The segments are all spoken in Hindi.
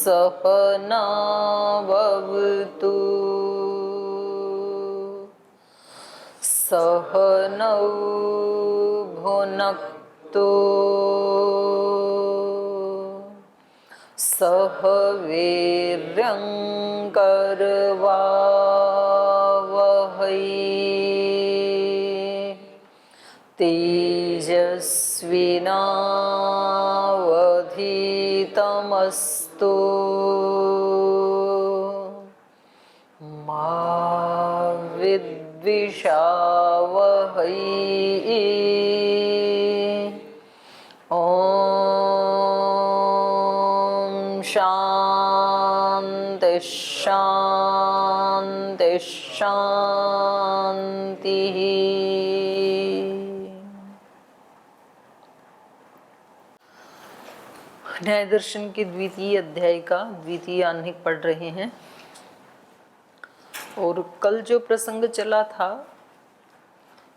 सहनाववतु सहनौ भुनक्तु सह वीर्यङ्करवावहै तेजस्विनावधीतमस्तु मा विद्विषावहै। ॐ शान्ति शान्ति शान्तिः। न्याय दर्शन के द्वितीय अध्याय का द्वितीय आह्निक पढ़ रहे हैं। और कल जो प्रसंग चला था,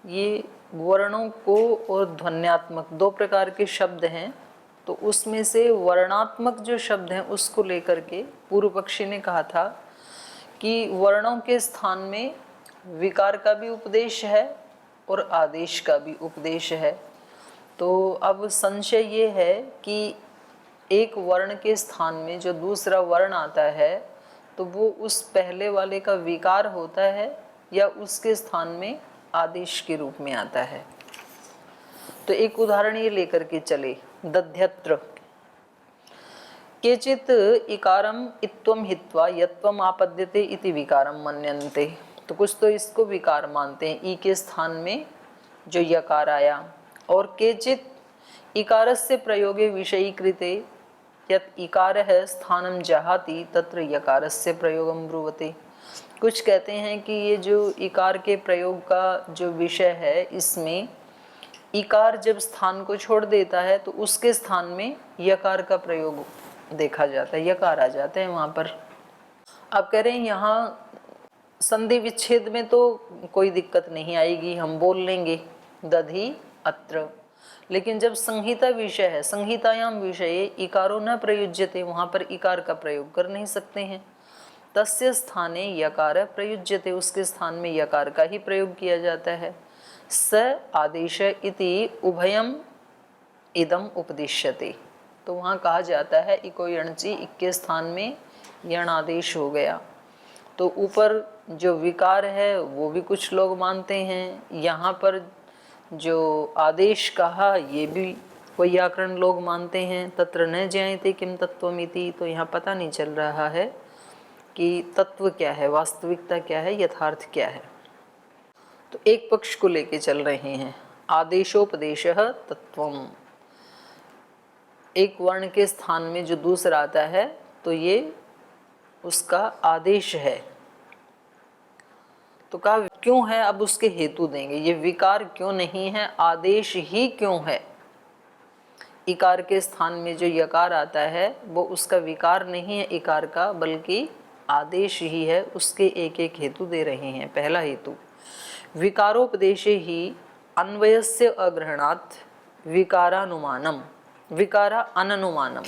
ये वर्णों को और ध्वन्यात्मक दो प्रकार के शब्द हैं, तो उसमें से वर्णात्मक जो शब्द हैं उसको लेकर के पूर्व पक्षी ने कहा था कि वर्णों के स्थान में विकार का भी उपदेश है और आदेश का भी उपदेश है। तो अब संशय ये है कि एक वर्ण के स्थान में जो दूसरा वर्ण आता है तो वो उस पहले वाले का विकार होता है या उसके स्थान में आदेश के रूप में आता है। तो एक उदाहरण ये लेकर के चले, दध्यत्र केचित इकारम इत्वम हित्वा यत्वम आपद्यते इति विकारम मन्यन्ते। तो कुछ तो इसको विकार मानते हैं, ई के स्थान में जो यकार आया। और केचित इकारस्य प्रयोगे विषयीकृते यत् इकारः स्थानं जहाति तत्र यकारस्य प्रयोगं ब्रुवते। कुछ कहते हैं कि ये जो इकार के प्रयोग का जो विषय है, इसमें इकार जब स्थान को छोड़ देता है तो उसके स्थान में यकार का प्रयोग देखा जाता है, यकार आ जाते हैं वहाँ पर। आप कह रहे हैं यहाँ संधि विच्छेद में तो कोई दिक्कत नहीं आएगी, हम बोल लेंगे दधि अत्र। लेकिन जब संहिता विषय है, संहितायाम विषये इकारो न प्रयुज्यते, वहाँ पर इकार का प्रयोग कर नहीं सकते हैं। तस्य स्थाने यकार प्रयुज्यते, उसके स्थान में यकार का ही प्रयोग किया जाता है। स आदेश इति उभयम इदम उपदिश्यते। तो वहाँ कहा जाता है इको यणचि, इक के स्थान में यण आदेश हो गया। तो ऊपर जो विकार है वो भी कुछ लोग मानते हैं, यहाँ पर जो आदेश कहा ये भी वैयाकरण लोग मानते हैं। तत्र न ज्ञायते किम तत्त्वमिति, तो यहाँ पता नहीं चल रहा है कि तत्व क्या है, वास्तविकता क्या है, यथार्थ क्या है। तो एक पक्ष को लेके चल रहे हैं, आदेशोपदेशः तत्वम। एक वर्ण के स्थान में जो दूसरा आता है तो ये उसका आदेश है। तो कहा क्यों है, अब उसके हेतु देंगे। ये विकार क्यों नहीं है, आदेश ही क्यों है। इकार के स्थान में जो यकार आता है वो उसका विकार नहीं है इकार का, बल्कि आदेश ही है। उसके एक एक हेतु दे रहे हैं। पहला हेतु, विकारोपदेशे ही अन्वयस्य अग्रहणात् विकारानुमानम विकारा अननुमानम।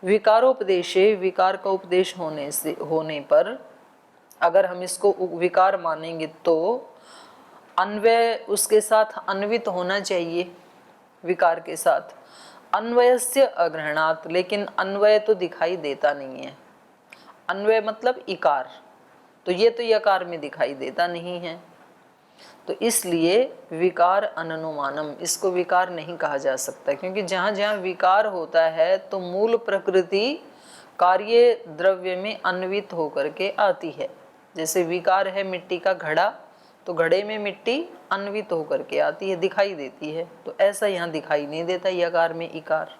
विकारोपदेशे, विकार का उपदेश होने पर अगर हम इसको विकार मानेंगे तो अन्वय उसके साथ अन्वित होना चाहिए विकार के साथ। अन्वयस्य अग्रहणात्, लेकिन अन्वय तो दिखाई देता नहीं है। अन्वय मतलब इकार, तो ये तो यकार में दिखाई देता नहीं है। तो इसलिए विकार अननुमानम, इसको विकार नहीं कहा जा सकता, क्योंकि जहाँ जहाँ विकार होता है तो मूल प्रकृति कार्य द्रव्य में अन्वित होकर के आती है। जैसे विकार है मिट्टी का घड़ा, तो घड़े में मिट्टी अन्वित होकर के आती है, दिखाई देती है। तो ऐसा यहाँ दिखाई नहीं देता यकार में इकार।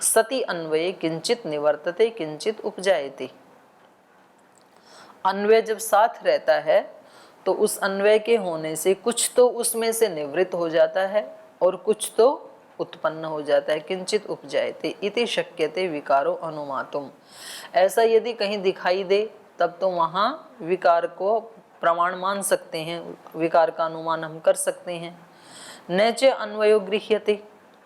सति अन्वये किंचित निवर्तते किंचित उपजायते। अन्वय जब साथ रहता है तो उस अन्वय के होने से कुछ तो उसमें से निवृत्त हो जाता है और कुछ तो उत्पन्न हो जाता है। किंचित उपजायते इति शक्यते विकारो अनुमातुम। ऐसा यदि कहीं दिखाई दे तब तो वहाँ विकार को प्रमाण मान सकते हैं, विकार का अनुमान हम कर सकते हैं। न च अन्वयो गृह्यते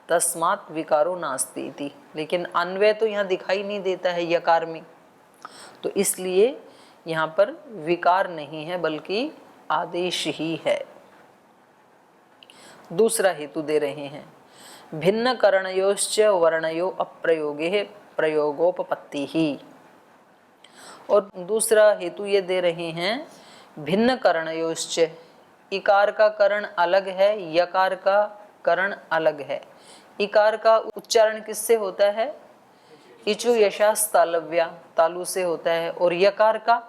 तस्मात् विकारो नास्ति इति। लेकिन अन्वय तो यहाँ दिखाई नहीं देता है यकार में, तो इसलिए यहाँ पर विकार नहीं है बल्कि आदेश ही है। दूसरा हेतु दे रहे हैं, भिन्न करणयोश्च वर्णयो अप्रयोगे प्रयोगोपपत्ति ही। और दूसरा हेतु ये दे रहे हैं, भिन्न करणयोश्च, इकार का करण अलग है, यकार का करण अलग है। इकार का उच्चारण किससे होता है? इचु यशास तालव्या, तालु से होता है। और यकार का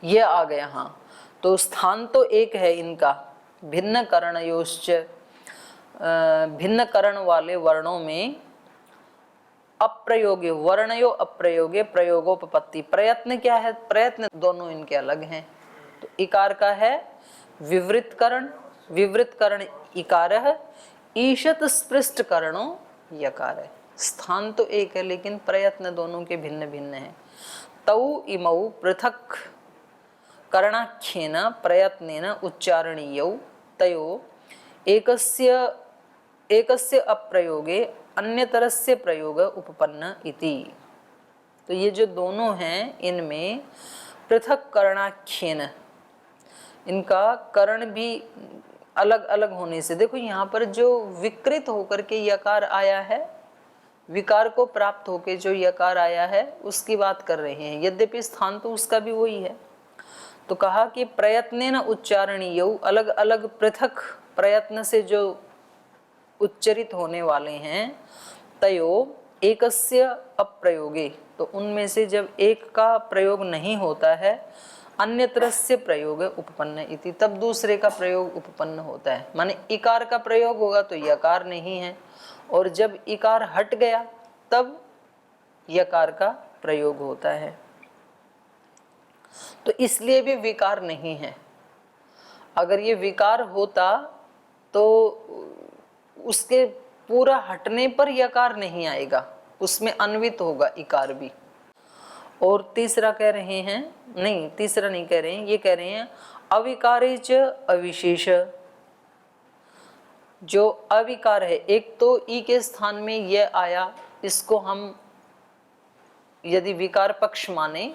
ये आ गया। हाँ, तो स्थान तो एक है इनका, भिन्न करणयोश्च, भिन्न करण वाले वर्णों में अप्रयोगे, वर्णयो अप्रयोगे प्रयोगोपपत्ति। प्रयत्न क्या है? प्रयत्न दोनों इनके अलग हैं। तो इकार का है विवृत करण, विवृत करण इकार है, ईशत स्पृष्ट करणों यकार है। स्थान तो एक है लेकिन प्रयत्न दोनों के भिन्न भिन्न हैं। तौ इमौ पृथक करणाख्येन प्रयत्नेन उच्चारणीयौ तयो एकस्य अप्रयोगे अन्यतरस्य प्रयोग उपपन्न इति। तो ये जो दोनों हैं इनमें पृथक करणाख्येन, इनका करण भी अलग अलग होने से, देखो यहाँ पर जो विकृत होकर के यकार आया है, विकार को प्राप्त होकर जो यकार आया है उसकी बात कर रहे हैं, यद्यपि स्थान तो उसका भी वही है। तो कहा कि प्रयत्नेन उच्चारणीय, अलग अलग पृथक प्रयत्न से जो उच्चरित होने वाले हैं, तयो एकस्य अप्रयोगे, तो उनमें से जब एक का प्रयोग नहीं होता है, अन्यतरस्य प्रयोग उपपन्न इति, तब दूसरे का प्रयोग उपपन्न होता है। माने इकार का प्रयोग होगा तो यकार नहीं है, और जब इकार हट गया तब यकार का प्रयोग होता है। तो इसलिए भी विकार नहीं है। अगर ये विकार होता तो उसके पूरा हटने पर यकार नहीं आएगा, उसमें अन्वित होगा इकार भी। और तीसरा कह रहे हैं, नहीं तीसरा नहीं कह रहे हैं, ये कह रहे हैं अविकारे च अविशेष। जो अविकार है, एक तो ई के स्थान में यह आया, इसको हम यदि विकार पक्ष माने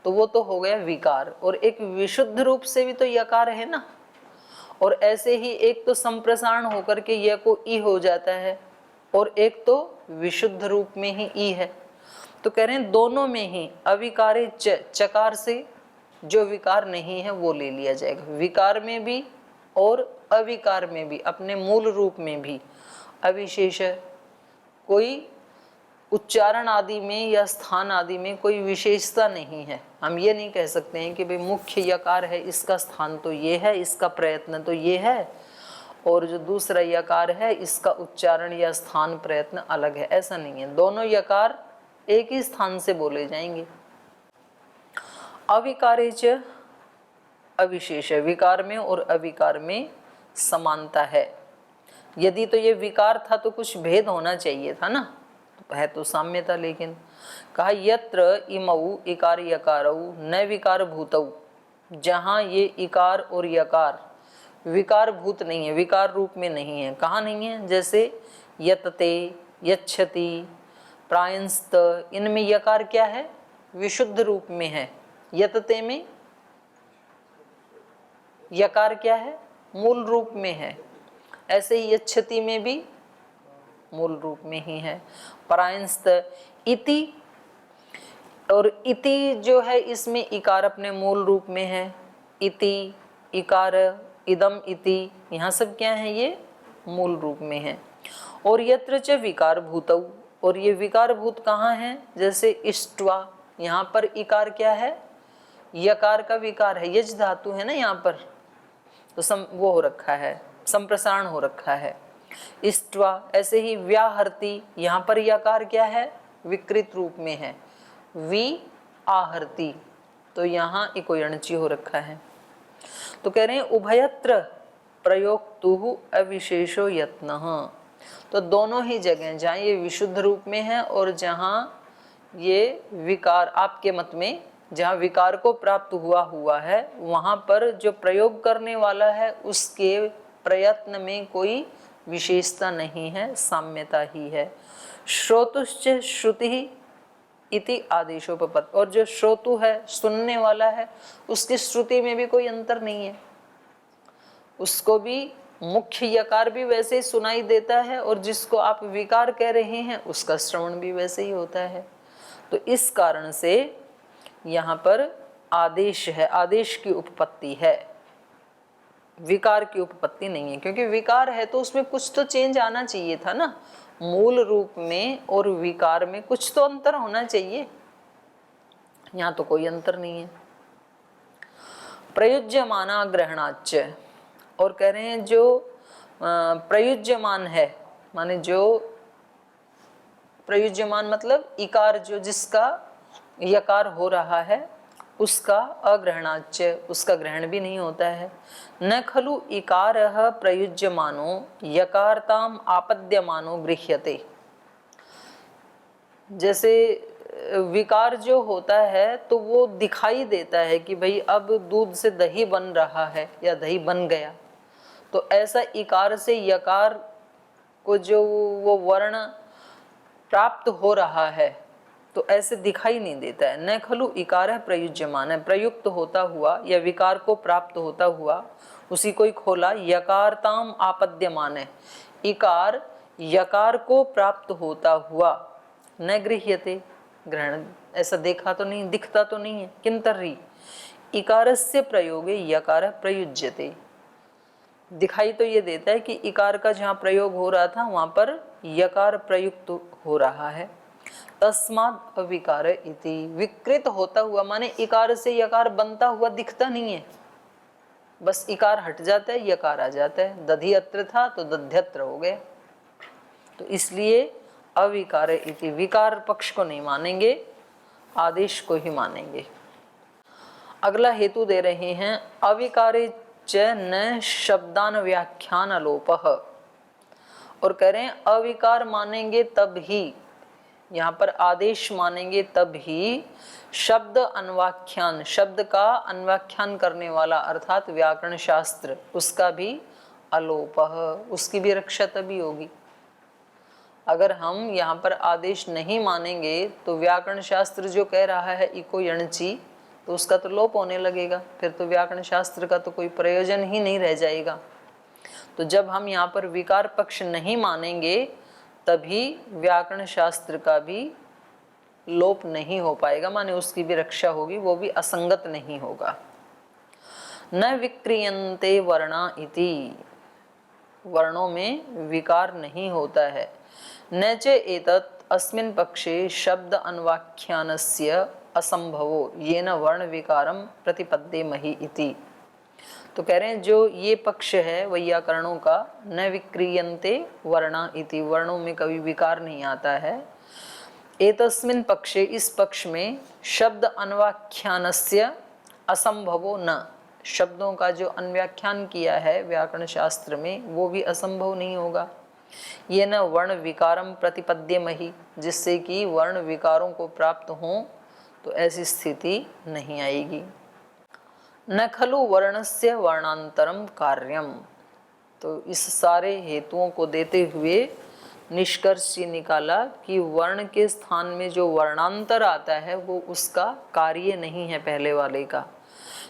तो वो तो हो गया विकार, और एक विशुद्ध रूप से भी तो यकार है ना। और ऐसे ही एक तो संप्रसारण होकर के यह को ई हो जाता है, और एक तो विशुद्ध रूप में ही ई है। तो कह रहे हैं दोनों में ही अविकारे चकार से जो विकार नहीं है वो ले लिया जाएगा, विकार में भी और अविकार में भी, अपने मूल रूप में भी। अविशेष, कोई उच्चारण आदि में या स्थान आदि में कोई विशेषता नहीं है। हम ये नहीं कह सकते हैं कि भाई मुख्य यकार है, इसका स्थान तो ये है, इसका प्रयत्न तो ये है, और जो दूसरा यकार है इसका उच्चारण या स्थान प्रयत्न अलग है, ऐसा नहीं है। दोनों यकार एक ही स्थान से बोले जाएंगे। अविकारे च अविशेष, विकार में और अविकार में समानता है। यदि तो ये विकार था तो कुछ भेद होना चाहिए था ना, है तो साम्यता। लेकिन कहा यत्र इमौ इकार यकारौ न विकार भूतौ, जहाँ ये इकार और यकार विकार भूत नहीं है, विकार रूप में नहीं है। कहाँ नहीं है? जैसे यतते, यच्छति, प्रायंस्त, इनमें यकार क्या है? विशुद्ध रूप में है। यतते में यकार क्या है? मूल रूप में है। ऐसे ही यच्छति में भी मूल रूप में ही है। प्रायंस्त, इति, और इति जो है इसमें इकार अपने मूल रूप में है। इति, इकार, इदम इति, यहाँ सब क्या है? ये मूल रूप में है। और यत्र च विकार भूतौ, और ये विकार भूत कहाँ है? जैसे इष्ट्वा, यहाँ पर इकार क्या है? यकार का विकार है, यज धातु है ना यहाँ पर, तो वो हो रखा है, संप्रसारण हो रखा है, इष्ट्वा। ऐसे ही व्याहर्ति, यहाँ पर यकार क्या है? विकृत रूप में है, वि आहर्ति, तो यहाँ इकोयणची हो रखा है। तो कह रहे हैं उभयत्र प्रयोक्तुः अविशेषो यत्नः, तो दोनों ही जगह जहाँ ये विशुद्ध रूप में है और जहाँ ये विकार, आपके मत में जहाँ विकार को प्राप्त हुआ है, वहाँ पर जो प्रयोग करने वाला है उसके प्रयत्न में कोई विशेषता नहीं है, साम्यता ही है। श्रोतुश्च श्रुति इति आदेशोपपत्ति, और जो श्रोतु है, सुनने वाला है, उसकी श्रुति में भी कोई अंतर नहीं है, उसको भी मुख्य यकार भी वैसे ही सुनाई देता है और जिसको आप विकार कह रहे हैं उसका श्रवण भी वैसे ही होता है। तो इस कारण से यहाँ पर आदेश है, आदेश की उपपत्ति है, विकार की उपपत्ति नहीं है, क्योंकि विकार है तो उसमें कुछ तो चेंज आना चाहिए था ना, मूल रूप में और विकार में कुछ तो अंतर होना चाहिए, यहाँ तो कोई अंतर नहीं है। प्रयुज्यमाना ग्रहणाच्च, और कह रहे हैं जो प्रयुज्यमान है, माने जो प्रयुज्यमान मतलब इकार, जो जिसका यकार हो रहा है उसका अग्रहणाच्य, उसका ग्रहण भी नहीं होता है। न खलु इकारः प्रयुज्यमानो यकारताम आपद्यमानो गृह्यते, जैसे विकार जो होता है तो वो दिखाई देता है कि भाई अब दूध से दही बन रहा है या दही बन गया, तो ऐसा इकार से यकार को जो वो वर्ण प्राप्त हो रहा है तो ऐसे दिखाई नहीं देता है। न खलु इकार है प्रयुज्यमान है, प्रयुक्त होता हुआ या विकार को प्राप्त होता हुआ उसी को ही खोला, यकारताम आपद्यमान है, इकार यकार को प्राप्त होता हुआ न गृह्यते, ग्रहण ऐसा देखा तो नहीं, दिखता तो नहीं है। किंतर्हि इकारस्य प्रयोगे यकार प्रयुज्यते, दिखाई तो ये देता है कि इकार का जहाँ प्रयोग हो रहा था वहाँ पर यकार प्रयुक्त हो रहा है। तस्मात् अविकार इति, विकृत होता हुआ माने इकार से यकार बनता हुआ दिखता नहीं है, बस इकार हट जाता है, यकार आ जाता है। दधि अत्र था तो दध्यत्र हो गया, तो इसलिए अविकार इति, विकार पक्ष को नहीं मानेंगे, आदेश को ही मानेंगे। अगला हेतु दे रहे हैं, अविकारे च न शब्दान व्याख्यान अलोपः, और कह रहे हैं अविकार मानेंगे तब ही, यहाँ पर आदेश मानेंगे तब ही शब्द अन्वाख्यान, शब्द का अन्वाख्यान करने वाला अर्थात व्याकरण शास्त्र, उसका भी अलोपः, उसकी भी रक्षा तभी होगी। अगर हम यहाँ पर आदेश नहीं मानेंगे तो व्याकरण शास्त्र जो कह रहा है इको यणची, तो उसका तो लोप होने लगेगा, फिर तो व्याकरण शास्त्र का तो कोई प्रयोजन ही नहीं रह जाएगा। तो जब हम यहाँ पर विकार पक्ष नहीं मानेंगे तभी व्याकरण शास्त्र का भी लोप नहीं हो पाएगा, माने उसकी भी रक्षा होगी, वो भी असंगत नहीं होगा। न विक्रियन्ते वर्णा इति, वर्णों में विकार नहीं होता है। न च एतत् अस्मिन् पक्षे शब्द अन्वाख्यानस्य असंभवो येन वर्ण विकारम प्रतिपद्येमहि इति। तो कह रहे हैं जो ये पक्ष है वैयाकरणों का, न विक्रियन्ते वर्णा इति, वर्णों में कभी विकार नहीं आता है। एतस्मिन् पक्षे, इस पक्ष में शब्द अन्वाख्यानस्य असंभवो न, शब्दों का जो अन्व्याख्यान किया है व्याकरण शास्त्र में वो भी असंभव नहीं होगा। ये न वर्ण विकारम प्रतिपद्येमहि, जिससे कि वर्ण विकारों को प्राप्त हों, तो ऐसी स्थिति नहीं आएगी। न खलु वर्णस्य वर्णांतरम कार्यम, तो इस सारे हेतुओं को देते हुए निष्कर्ष ये निकाला कि वर्ण के स्थान में जो वर्णांतर आता है वो उसका कार्य नहीं है पहले वाले का।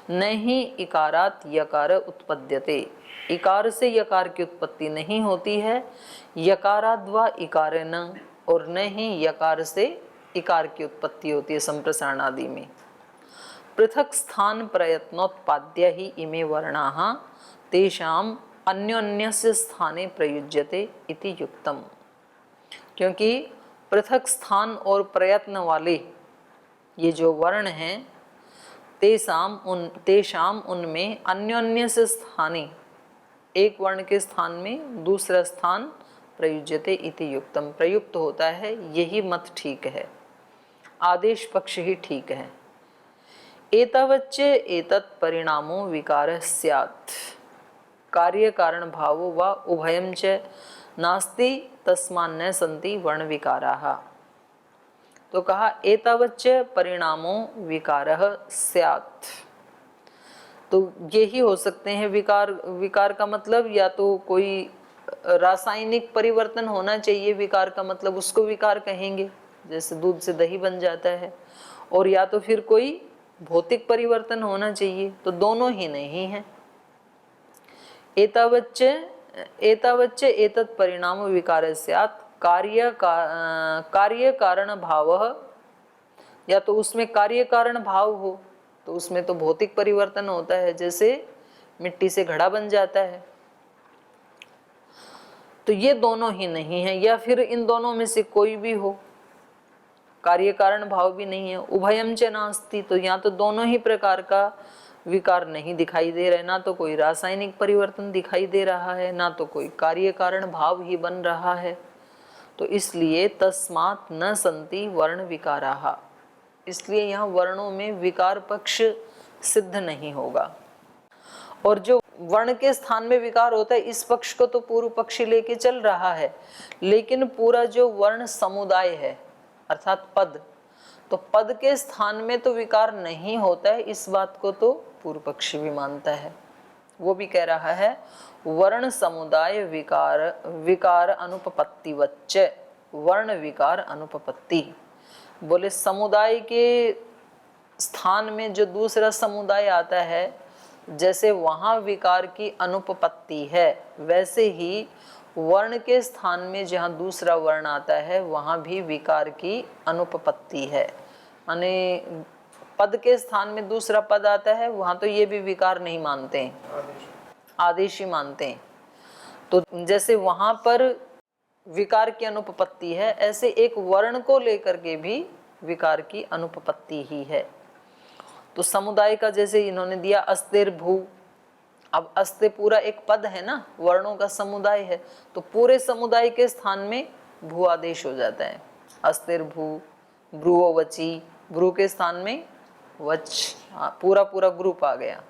न ही इकारात यकार उत्पद्यते, इकार से यकार की उत्पत्ति नहीं होती है, यकाराद व इकार न, और न ही यकार से इकार की उत्पत्ति होती है संप्रसारण आदि में। पृथक स्थान प्रयत्नोत्पाद्य ही इमे वर्णाः तेषाम अन्योन्यस्य स्थाने प्रयुज्यते इति युक्तम, क्योंकि पृथक स्थान और प्रयत्न वाले ये जो वर्ण हैं तेषाम उनमें अन्योन्य से स्थाने, एक वर्ण के स्थान में दूसरा स्थान प्रयुज्यते इति युक्तम, प्रयुक्त होता है, यही मत ठीक है, आदेश पक्ष ही ठीक है। एतावच्च एतत् परिणामो विकारः स्यात्, कार्य कारण भावो वा उभयं च नास्ति तस्मान्न सन्ति वर्ण विकाराः। तो कहा एतावच्च परिणामो विकारः स्यात्, तो ये ही हो सकते हैं विकार। विकार का मतलब या तो कोई रासायनिक परिवर्तन होना चाहिए विकार का, मतलब उसको विकार कहेंगे, जैसे दूध से दही बन जाता है, और या तो फिर कोई भौतिक परिवर्तन होना चाहिए, तो दोनों ही नहीं है। एतावच्च एतत् परिणाम विकार स्यात् कार्य कारण भावः, या तो उसमें कार्य कारण भाव हो तो उसमें तो भौतिक परिवर्तन होता है, जैसे मिट्टी से घड़ा बन जाता है, तो ये दोनों ही नहीं है, या फिर इन दोनों में से कोई भी हो, कार्य कारण भाव भी नहीं है। उभयम च नास्ति, तो यहाँ तो दोनों ही प्रकार का विकार नहीं दिखाई दे रहा है, ना तो कोई रासायनिक परिवर्तन दिखाई दे रहा है, ना तो कोई कार्य कारण भाव ही बन रहा है। तो इसलिए तस्मात् न संति वर्ण विकाराः, इसलिए यहाँ वर्णों में विकार पक्ष सिद्ध नहीं होगा। और जो वर्ण के स्थान में विकार होता है, इस पक्ष को तो पूर्व पक्षी लेके चल रहा है, लेकिन पूरा जो वर्ण समुदाय है अर्थात पद, तो पद के स्थान में तो विकार नहीं होता है, इस बात को तो पूर्व पक्षी भी मानता है। वो भी कह रहा है वर्ण समुदाय विकार अनुपपत्ति वच्च, वर्ण विकार अनुपपत्ति। बोले समुदाय के स्थान में जो दूसरा समुदाय आता है, जैसे वहाँ विकार की अनुपपत्ति है, वैसे ही वर्ण के स्थान में जहाँ दूसरा वर्ण आता है वहाँ भी विकार की अनुपपत्ति है। माने पद के स्थान में दूसरा पद आता है, वहाँ तो ये भी विकार नहीं मानते हैं, आदेश ही मानते हैं। तो जैसे वहाँ पर विकार की अनुपपत्ति है, ऐसे एक वर्ण को लेकर के भी विकार की अनुपपत्ति ही है। तो समुदाय का जैसे इन्होंने दिया अस्तिर्भू, अब अस्ते पूरा एक पद है ना, वर्णों का समुदाय है, तो पूरे समुदाय के स्थान में भू आदेश हो जाता है। अस्तिर्भू, भ्रुवो वची, भ्रू के स्थान में वच, पूरा पूरा ग्रुप आ गया।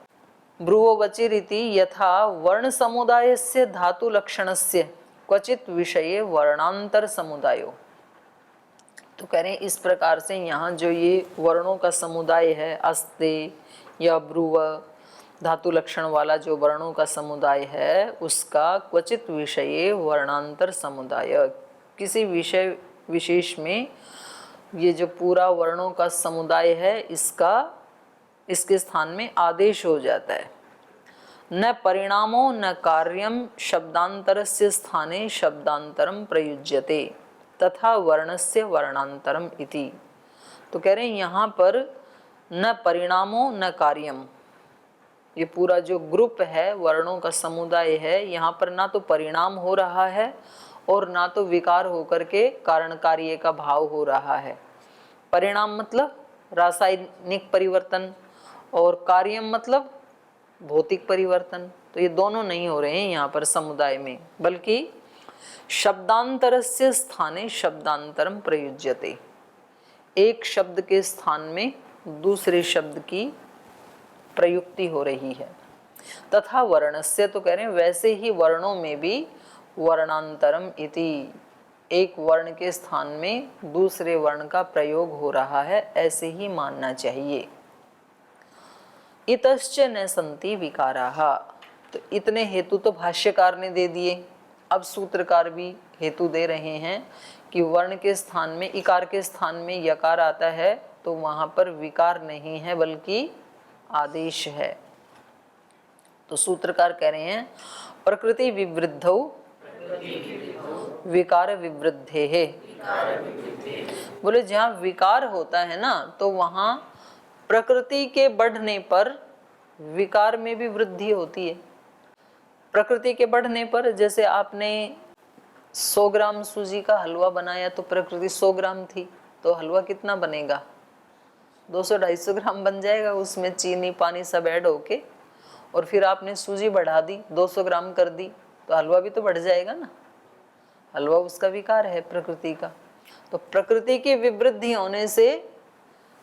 भ्रुवो वची रीति यथा वर्ण समुदायस्य धातु लक्षणस्य क्वचित विषये वर्णांतर समुदायो। तो कह रहे हैं इस प्रकार से यहाँ जो ये वर्णों का समुदाय है, अस्ते या ब्रुव धातु लक्षण वाला जो वर्णों का समुदाय है, उसका क्वचित विषये वर्णांतर समुदाय, किसी विषय विशेष में ये जो पूरा वर्णों का समुदाय है, इसके स्थान में आदेश हो जाता है। न परिणामो न कार्यम शब्दांतरस्य स्थाने शब्दांतरम प्रयुज्यते तथा वर्णस्य वर्णांतरम इति। तो कह रहे हैं यहाँ पर न परिणामो न कार्यम, ये पूरा जो ग्रुप है वर्णों का समुदाय है, यहाँ पर ना तो परिणाम हो रहा है और ना तो विकार होकर के कारण कार्य का भाव हो रहा है। परिणाम मतलब रासायनिक परिवर्तन और कार्यम मतलब भौतिक परिवर्तन, तो ये दोनों नहीं हो रहे हैं यहाँ पर समुदाय में, बल्कि शब्दांतरस्य स्थाने शब्दांतरम प्रयुज्यते, एक शब्द के स्थान में दूसरे शब्द की प्रयुक्ति हो रही है। तथा वर्णस्य, तो कह रहे हैं वैसे ही वर्णों में भी वर्णांतरम इति, एक वर्ण के स्थान में दूसरे वर्ण का प्रयोग हो रहा है, ऐसे ही मानना चाहिए। इतश्च न संति विकाराः, तो इतने हेतु तो भाष्यकार ने दे दिए, अब सूत्रकार भी हेतु दे रहे हैं कि वर्ण के स्थान में, इकार के स्थान में यकार आता है तो वहाँ पर विकार नहीं है बल्कि आदेश है। तो सूत्रकार कह रहे हैं प्रकृति विवृद्धौ विकार विवृद्धेः, बोले जहाँ विकार होता है ना, तो वहाँ प्रकृति के बढ़ने पर विकार में भी वृद्धि होती है। प्रकृति के बढ़ने पर, जैसे आपने 100 ग्राम सूजी का हलवा बनाया तो प्रकृति 100 ग्राम थी, तो हलवा कितना बनेगा? 200-250 ग्राम बन जाएगा, उसमें चीनी पानी सब ऐड होके, और फिर आपने सूजी बढ़ा दी 200 ग्राम कर दी, तो हलवा भी तो बढ़ जाएगा ना। हलवा उसका विकार है प्रकृति का। तो प्रकृति की विवृद्धि होने से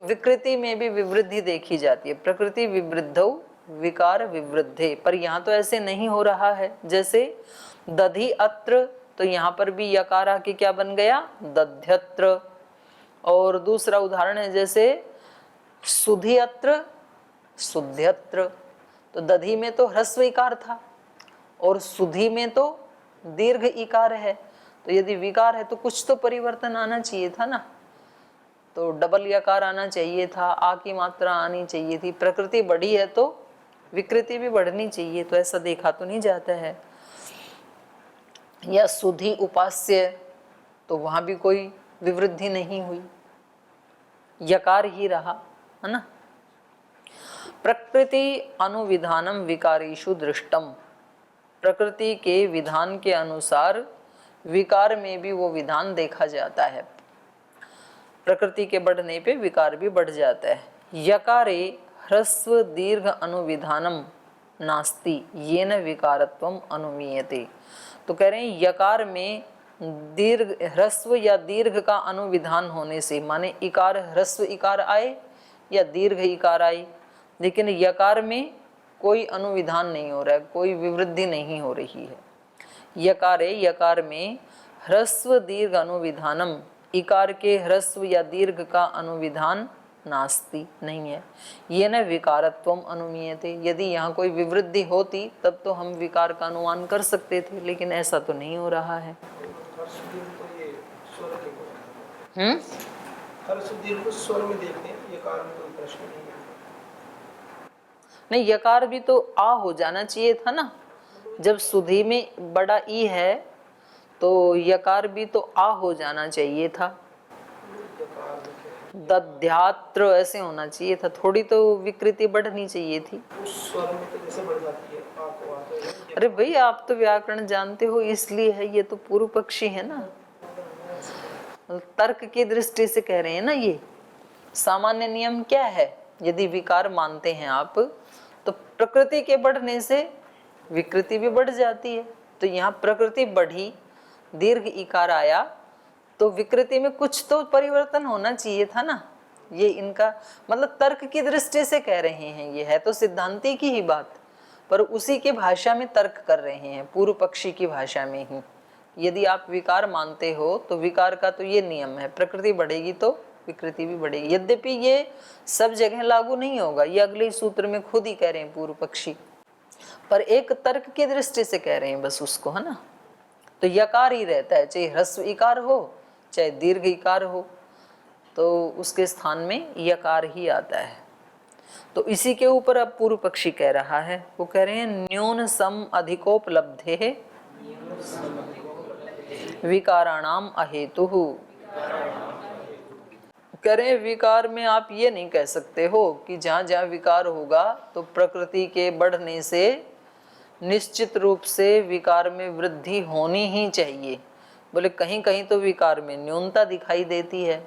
विकृति में भी विवृद्धि देखी जाती है। प्रकृति विवृद्धौ विकार विवृद्धे, पर यहाँ तो ऐसे नहीं हो रहा है। जैसे दधि अत्र, तो यहाँ पर भी यकार आके क्या बन गया? दध्यत्र। और दूसरा उदाहरण है जैसे सुधि अत्र सुध्यत्र, तो दधि में तो ह्रस्व इकार था और सुधि में तो दीर्घ इकार है, तो यदि विकार है तो कुछ तो परिवर्तन आना चाहिए था ना, तो डबल यकार आना चाहिए था, आ की मात्रा आनी चाहिए थी। प्रकृति बढ़ी है तो विकृति भी बढ़नी चाहिए, तो ऐसा देखा तो नहीं जाता है। या सुधि उपास्य, तो वहां भी कोई विवृद्धि नहीं हुई, यकार ही रहा, है ना। प्रकृति अनुविधानम विकारेषु दृष्टम, प्रकृति के विधान के अनुसार विकार में भी वो विधान देखा जाता है। प्रकृति के बढ़ने पे विकार भी बढ़ जाता है। यकारे ह्रस्व दीर्घ अनुविधानम नास्ति येन विकारत्वम अनुमीयते, तो कह रहे हैं यकार में दीर्घ ह्रस्व या दीर्घ का अनुविधान होने से, माने इकार ह्रस्व इकार आए या दीर्घ इकार आए, लेकिन यकार में कोई अनुविधान नहीं हो रहा है, कोई विवृद्धि नहीं हो रही है। यकारे, यकार में ह्रस्व दीर्घ अनुविधानम, इकार के ह्रस्व या दीर्घ का अनुविधान नास्ति, नहीं है। ये न विकारत्वम अनुमीयते, यदि यहाँ कोई विवृद्धि होती तब तो हम विकार का अनुमान कर सकते थे, लेकिन ऐसा तो नहीं हो रहा है। नहीं, यकार भी तो आ हो जाना चाहिए था ना, जब सुधि में बड़ा ई है तो यकार भी तो आ हो जाना चाहिए था। दध्यात्र ऐसे होना चाहिए था, थोड़ी तो विकृति बढ़नी चाहिए थी। उस स्वर में तो जैसे बढ़ जाती है, अरे भाई आप तो व्याकरण जानते हो इसलिए है, ये तो पूर्व पक्षी है ना, तर्क की दृष्टि से कह रहे हैं ना। ये सामान्य नियम क्या है, यदि विकार मानते हैं आप तो प्रकृति के बढ़ने से विकृति भी बढ़ जाती है। तो यहाँ प्रकृति बढ़ी, दीर्घ इकार आया, तो विकृति में कुछ तो परिवर्तन होना चाहिए था ना। ये इनका मतलब तर्क की दृष्टि से कह रहे हैं, ये है तो सिद्धांति की ही बात, पर उसी के भाषा में तर्क कर रहे हैं, पूर्व पक्षी की भाषा में ही। यदि आप विकार मानते हो तो विकार का तो ये नियम है, प्रकृति बढ़ेगी तो विकृति भी बढ़ेगी। यद्यपि ये सब जगह लागू नहीं होगा, ये अगले सूत्र में खुद ही कह रहे हैं पूर्व पक्षी, पर एक तर्क की दृष्टि से कह रहे हैं बस उसको, है ना। तो यकार ही रहता है, चाहे ह्रस्व इकार हो चाहे दीर्घ इकार हो, तो उसके स्थान में यकार ही आता है। तो इसी के ऊपर अब पूर्व पक्षी कह रहा है, वो कह रहे हैं न्यून सम अधिकोपलब्धे विकाराणाम अहेतु। कह रहे हैं विकार में आप ये नहीं कह सकते हो कि जहाँ जहाँ विकार होगा तो प्रकृति के बढ़ने से निश्चित रूप से विकार में वृद्धि होनी ही चाहिए। बोले कहीं कहीं तो विकार में न्यूनता दिखाई देती है,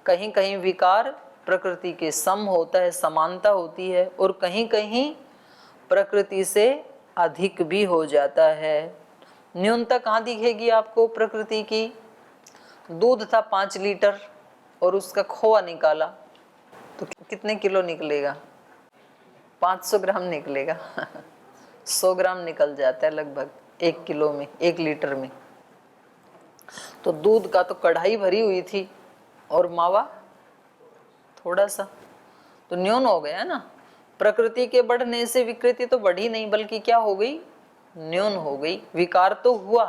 कहीं कहीं विकार प्रकृति के सम होता है, समानता होती है, और कहीं कहीं प्रकृति से अधिक भी हो जाता है। न्यूनता कहाँ दिखेगी आपको प्रकृति की? दूध था 5 लीटर और उसका खोआ निकाला तो कितने किलो निकलेगा? 500 ग्राम निकलेगा 100 ग्राम निकल जाता है लगभग 1 किलो में, 1 लीटर में। तो दूध का तो कढ़ाई भरी हुई थी और मावा थोड़ा सा, तो न्यून हो गया ना। प्रकृति के बढ़ने से विकृति तो बढ़ी नहीं, बल्कि क्या हो गई? न्यून हो गई। विकार तो हुआ,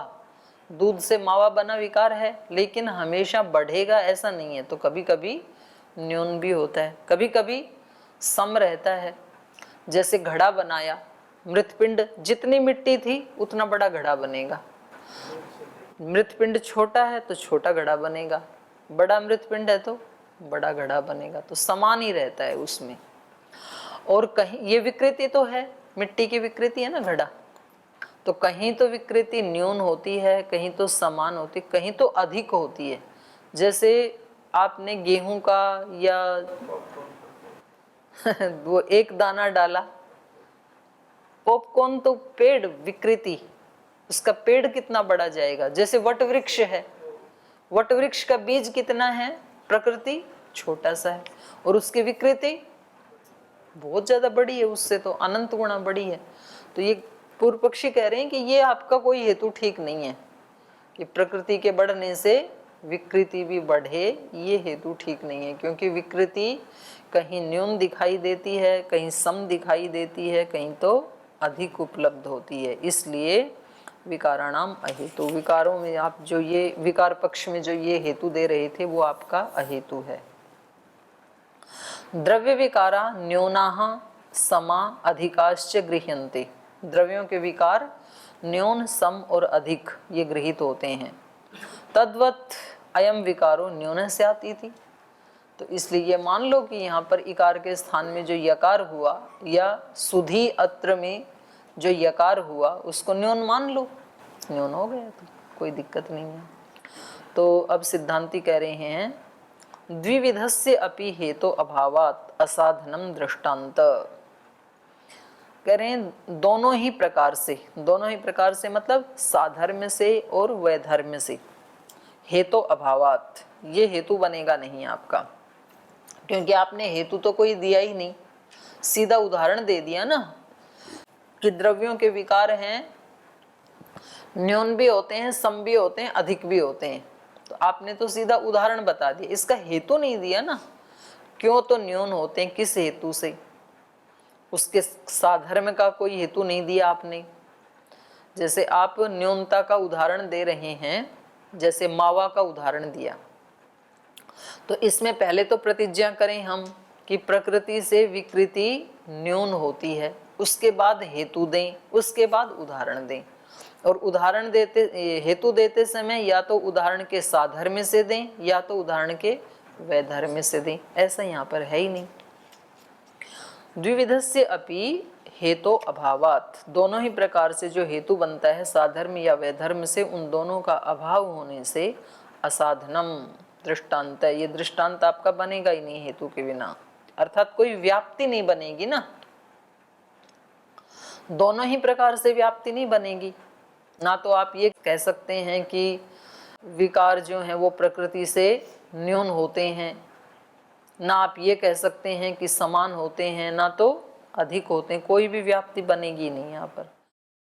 दूध से मावा बना विकार है, लेकिन हमेशा बढ़ेगा ऐसा नहीं है। तो कभी कभी न्यून भी होता है, कभी कभी सम रहता है। जैसे घड़ा बनाया, मृतपिंड जितनी मिट्टी थी उतना बड़ा घड़ा बनेगा, मृतपिंड छोटा है तो छोटा घड़ा बनेगा, बड़ा मृतपिंड है तो बड़ा घड़ा बनेगा। तो समान ही रहता है उसमें। और कहीं ये विकृति तो है, मिट्टी की विकृति है ना घड़ा, तो कहीं तो विकृति न्यून होती है, कहीं तो समान होती, कहीं तो अधिक होती है। जैसे आपने गेहूं का या वो एक दाना डाला, पॉपकॉर्न तो पेड़ विकृति, उसका पेड़ कितना बड़ा जाएगा। जैसे वट वृक्ष है, वट वृक्ष का बीज कितना है? प्रकृति छोटा सा है और उसकी विकृति बहुत ज्यादा बड़ी है, उससे तो अनंत गुना बड़ी है। तो ये पूर्व पक्षी कह रहे हैं कि ये आपका कोई हेतु ठीक नहीं है कि प्रकृति के बढ़ने से विकृति भी बढ़े, ये हेतु ठीक नहीं है। क्योंकि विकृति कहीं न्यून दिखाई देती है, कहीं सम दिखाई देती है, कहीं तो अधिक उपलब्ध होती है। इसलिए विकाराणाम अहेतु। विकारों में आप जो ये विकार पक्ष में जो ये हेतु दे रहे थे वो आपका अहेतु है। द्रव्य विकारा न्यूनाः समा अधिकाश्च गृह्यन्ते। द्रव्यों के विकार न्यून, सम और अधिक ये गृहीत होते हैं। तद्वत् अयम विकारो न्यून स्यात् इति। तो इसलिए ये मान लो कि यहाँ पर इकार के स्थान में जो यकार हुआ या सुधी अत्र में जो यकार हुआ उसको न्यून मान लो, न्यून हो गया तो कोई दिक्कत नहीं है। तो अब सिद्धांती कह रहे हैं द्विविधस्य अपि हेतु अभावात् असाधनम दृष्टांत। कह रहे हैं दोनों ही प्रकार से मतलब साधर्म से और वैधर्म से हेतु अभावात्, ये हेतु बनेगा नहीं आपका, क्योंकि आपने हेतु तो कोई दिया ही नहीं, सीधा उदाहरण दे दिया ना कि द्रव्यों के विकार हैं, न्यून भी होते हैं, सम भी होते हैं, अधिक भी होते हैं। तो आपने तो सीधा उदाहरण बता दिया, इसका हेतु नहीं दिया ना, क्यों तो न्यून होते हैं, किस हेतु से, उसके साधर्म का कोई हेतु नहीं दिया आपने। जैसे आप न्यूनता का उदाहरण दे रहे हैं, जैसे मावा का उदाहरण दिया, तो इसमें पहले तो प्रतिज्ञा करें हम कि प्रकृति से विकृति न्यून होती है, उसके बाद हेतु दें, उसके बाद उदाहरण दें। और उदाहरण देते हेतु देते समय या तो उदाहरण के साधर्म से दें या तो उदाहरण के वैधर्म से दें, ऐसा यहाँ पर है ही नहीं। द्विविधस्य अपि हेतु अभावात्, दोनों ही प्रकार से जो हेतु बनता है साधर्म या वैधर्म से, उन दोनों का अभाव होने से असाधनम दृष्टांत, ये दृष्टांत आपका बनेगा ही नहीं हेतु के बिना, अर्थात कोई व्याप्ति नहीं बनेगी ना, दोनों ही प्रकार से व्याप्ति नहीं बनेगी। ना तो आप ये कह सकते हैं कि विकार जो हैं वो प्रकृति से न्यून होते हैं, ना आप ये कह सकते हैं कि समान होते हैं, ना तो अधिक होते हैं, कोई भी व्याप्ति बनेगी नहीं यहाँ पर।